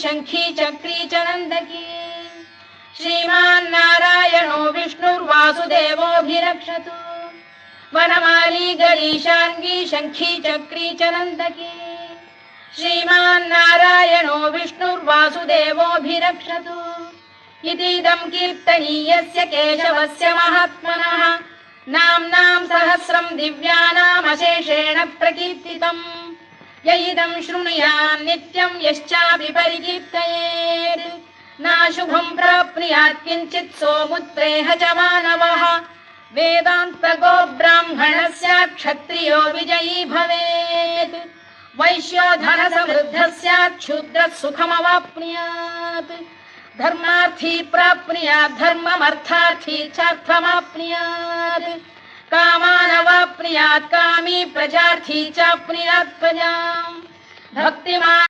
शंखी चक्री च नंदकी श्रीमान्नारायणो विष्णुर्वासुदेवोऽभिरक्षतु वनमाली गरीशांगी शंखी चक्री च नंदकी श्रीमान्नारायणो विष्णुर्वासुदेवोऽभिरक्षतु इतीदं कीर्तनीयस्य केशवस्य महात्मनः नाम्नां सहस्रं दिव्यानामशेषेण प्रकीर्तितम् य इदं शृणुयात् नित्यं यश्चापि परिकीर्तयेत् नाशुभं प्राप्नुयात् किञ्चित् सोमुत्प्रेह च मानवः वेदान्तको ब्राह्मणः स्यात् क्षत्रियो विजयी भवेत् वैश्यो धनसमृद्धः स्यात् शूद्रः सुखमवाप्नुयात् धर्मार्थी प्राप्नुयात् धर्ममर्थार्थी चार्थमाप्नुयात् कामानवाप्नुयात् कामी प्रजार्थी चाप्नुयात् प्रजाम् भक्तिमान्